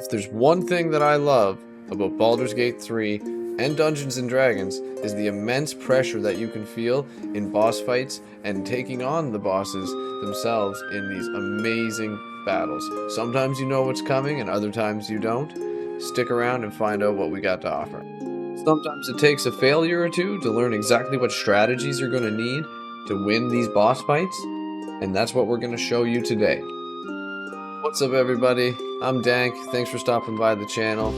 If there's one thing that I love about Baldur's Gate 3 and Dungeons and Dragons is the immense pressure that you can feel in boss fights and taking on the bosses themselves in these amazing battles. Sometimes you know what's coming and other times you don't. Stick around and find out what we got to offer. Sometimes it takes a failure or two to learn exactly what strategies you're going to need to win these boss fights, and that's what we're going to show you today. What's up everybody, I'm Dank, thanks for stopping by the channel.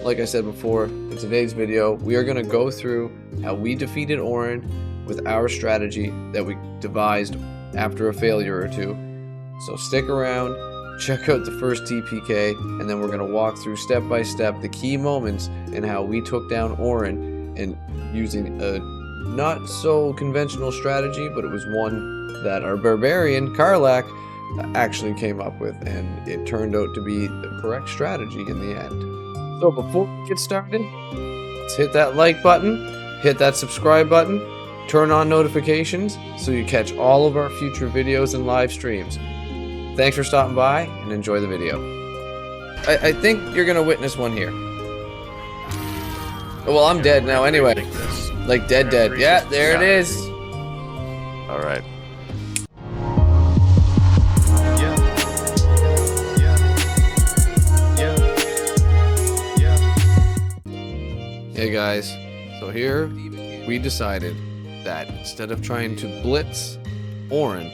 Like I said before, in today's video, we are going to go through how we defeated Orin with our strategy that we devised after a failure or two. So stick around, check out the first TPK, and then we're going to walk through step by step the key moments in how we took down Orin and using a not so conventional strategy, but it was one that our barbarian, Karlach, actually came up with, and it turned out to be the correct strategy in the end. So before we get started, let's hit that like button, hit that subscribe button, turn on notifications so you catch all of our future videos and live streams. Thanks for stopping by and enjoy the video. I think you're gonna witness one here. Well, I'm dead now anyway. Like dead. Yeah, there it is. All right. Hey guys, so here we decided that instead of trying to blitz Orin,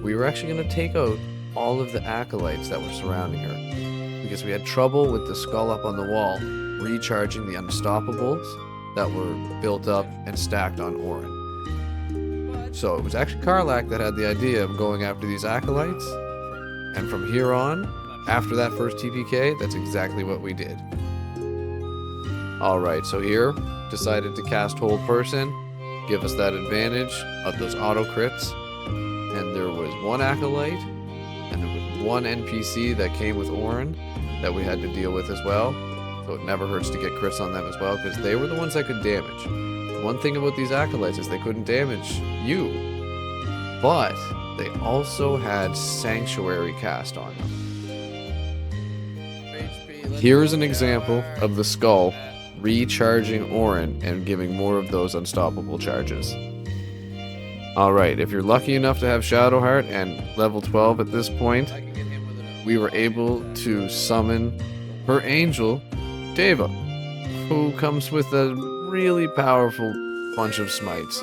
we were actually going to take out all of the acolytes that were surrounding her, because we had trouble with the skull up on the wall recharging the unstoppables that were built up and stacked on Orin. So it was actually Karlach that had the idea of going after these acolytes, and from here on, after that first TPK, that's exactly what we did. Alright, so here, decided to cast Hold Person, give us that advantage of those auto crits, and there was one acolyte, and there was one NPC that came with Orin that we had to deal with as well, so it never hurts to get crits on them as well, because they were the ones that could damage. One thing about these acolytes is they couldn't damage you, but they also had Sanctuary cast on them. Here's an example of the skull recharging Orin and giving more of those unstoppable charges. Alright, if you're lucky enough to have Shadowheart and level 12 at this point, we were able to summon her angel, Deva, who comes with a really powerful bunch of smites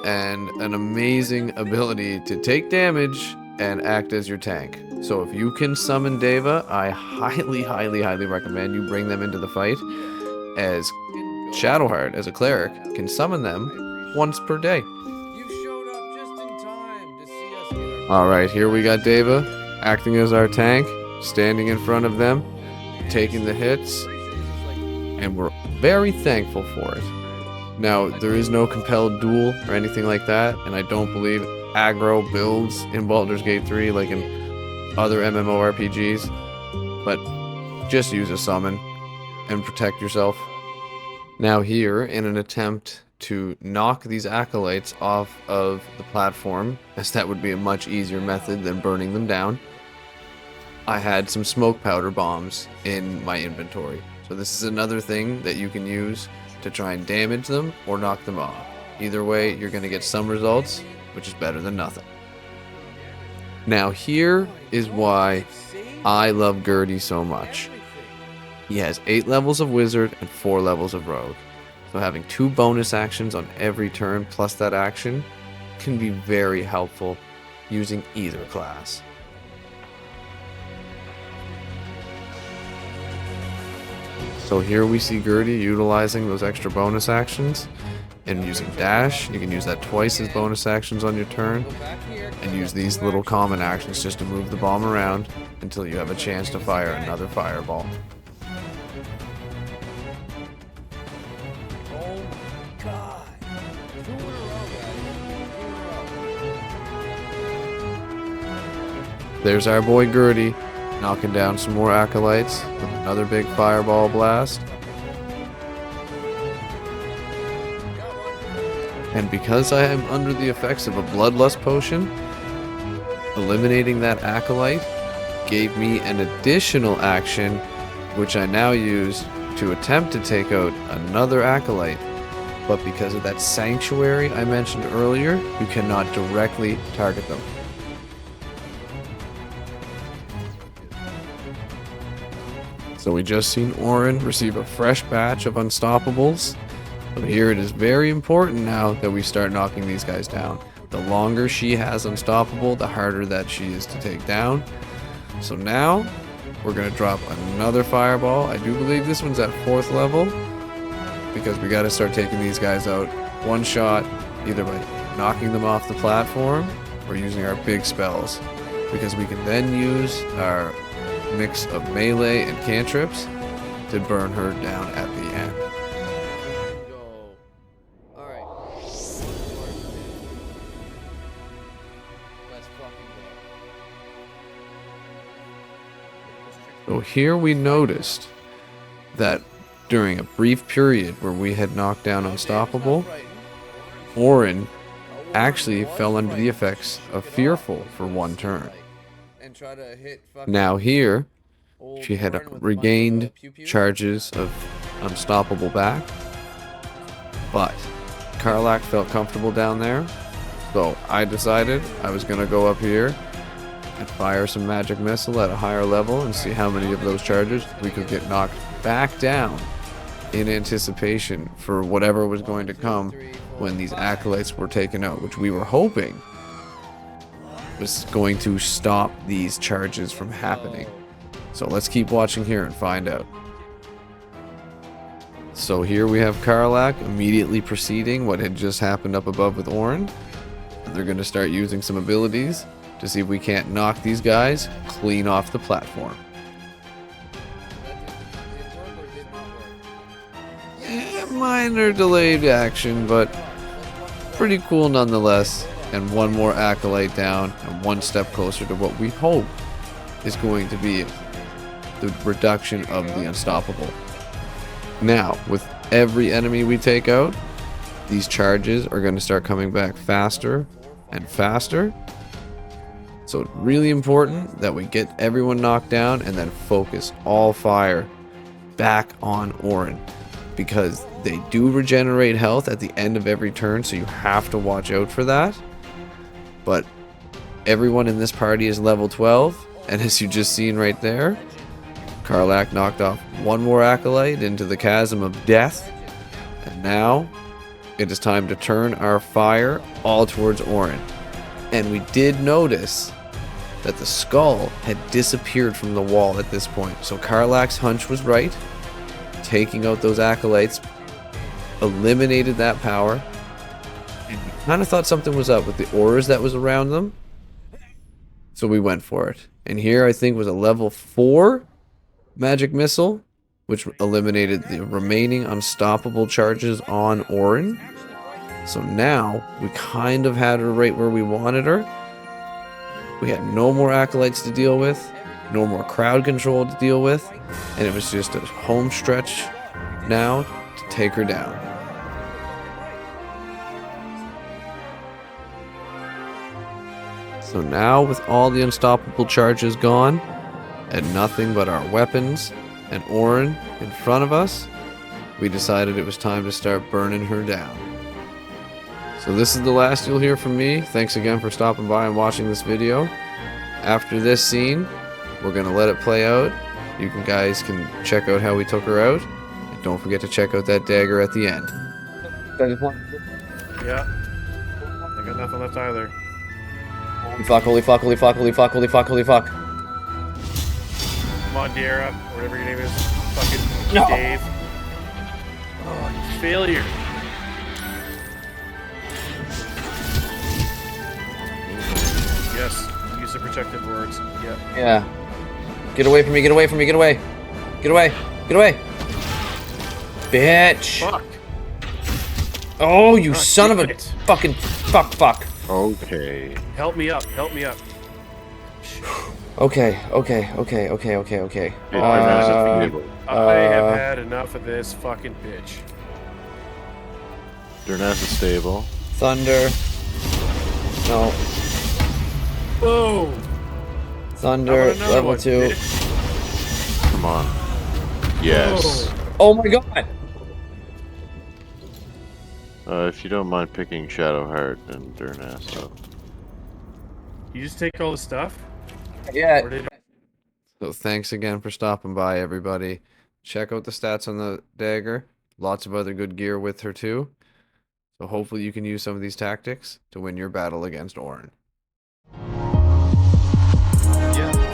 and an amazing ability to take damage and act as your tank. So if you can summon Deva, I highly recommend you bring them into the fight, as Shadowheart, as a cleric, can summon them once per day. Alright, here we got Deva, acting as our tank, standing in front of them, taking the hits, and we're very thankful for it. Now, there is no compelled duel or anything like that, and I don't believe aggro builds in Baldur's Gate 3 like in other MMORPGs, but just use a summon and protect yourself. Now here, in an attempt to knock these acolytes off of the platform, as that would be a much easier method than burning them down, I had some smoke powder bombs in my inventory. So this is another thing that you can use to try and damage them or knock them off. Either way, you're going to get some results, which is better than nothing. Now here is why I love Gertie so much. He has 8 levels of Wizard and 4 levels of Rogue. So having 2 bonus actions on every turn plus that action can be very helpful using either class. So here we see Gertie utilizing those extra bonus actions and using dash. You can use that twice as bonus actions on your turn, and use these little common actions just to move the bomb around until you have a chance to fire another fireball. There's our boy Gertie, knocking down some more acolytes with another big fireball blast. And because I am under the effects of a bloodlust potion, eliminating that acolyte gave me an additional action which I now use to attempt to take out another acolyte. But because of that sanctuary I mentioned earlier, you cannot directly target them. So we just seen Orin receive a fresh batch of unstoppables. But here it is very important now that we start knocking these guys down. The longer she has unstoppable, the harder that she is to take down. So now we're going to drop another fireball. I do believe this one's at 4th level, because we got to start taking these guys out one shot, either by knocking them off the platform or using our big spells, because we can then use our mix of melee and cantrips to burn her down at the end. So here we noticed that during a brief period where we had knocked down Unstoppable, Orin actually fell under the effects of Fearful for one turn. Now here, she had regained charges of Unstoppable back, but Karlach felt comfortable down there, so I decided I was going to go up here and fire some magic missile at a higher level and see how many of those charges we could get knocked back down in anticipation for whatever was going to come when these acolytes were taken out, which we were hoping was going to stop these charges from happening. So let's keep watching here and find out. So here we have Karlach immediately preceding what had just happened up above with Orin. They're going to start using some abilities to see if we can't knock these guys clean off the platform. Minor delayed action, but pretty cool nonetheless. And one more acolyte down, and one step closer to what we hope is going to be the reduction of the Unstoppable. Now, with every enemy we take out, these charges are going to start coming back faster and faster. So it's really important that we get everyone knocked down and then focus all fire back on Orin, because they do regenerate health at the end of every turn, so you have to watch out for that. But everyone in this party is level 12, and as you just seen right there, Karlach knocked off one more acolyte into the chasm of death, and now it is time to turn our fire all towards Orin. And we did notice that the skull had disappeared from the wall at this point. So Karlach's hunch was right. Taking out those acolytes eliminated that power. And we kind of thought something was up with the auras that was around them. So we went for it. And here I think was a level 4 magic missile, which eliminated the remaining unstoppable charges on Orin. So now we kind of had her right where we wanted her. We had no more acolytes to deal with, no more crowd control to deal with, and it was just a home stretch now to take her down. So now, with all the unstoppable charges gone, and nothing but our weapons and Orin in front of us, we decided it was time to start burning her down. So this is the last you'll hear from me. Thanks again for stopping by and watching this video. After this scene, we're going to let it play out. You guys can check out how we took her out. And don't forget to check out that dagger at the end. Yeah. I got nothing left either. Holy fuck, holy fuck, holy fuck, holy fuck, holy fuck, holy fuck. Come on, Dara, whatever your name is. Fucking No. Dave. Oh, failure. Yes, use the protective words. Yeah. Yeah. Get away from me, get away from me, get away. Get away, get away. Bitch. Fuck. Oh, you God, son of a it. fucking fuck. Okay. Help me up, help me up. Okay. I have had enough of this fucking bitch. Durnas is stable. Thunder. No. Boom! Thunder, How about another level one, 2. bitch? Come on. Yes. Oh my god! If you don't mind picking Shadowheart and Durnas up. You just take all the stuff? Yeah. Or did So thanks again for stopping by, everybody. Check out the stats on the dagger. Lots of other good gear with her too. So hopefully you can use some of these tactics to win your battle against Orin. yeah.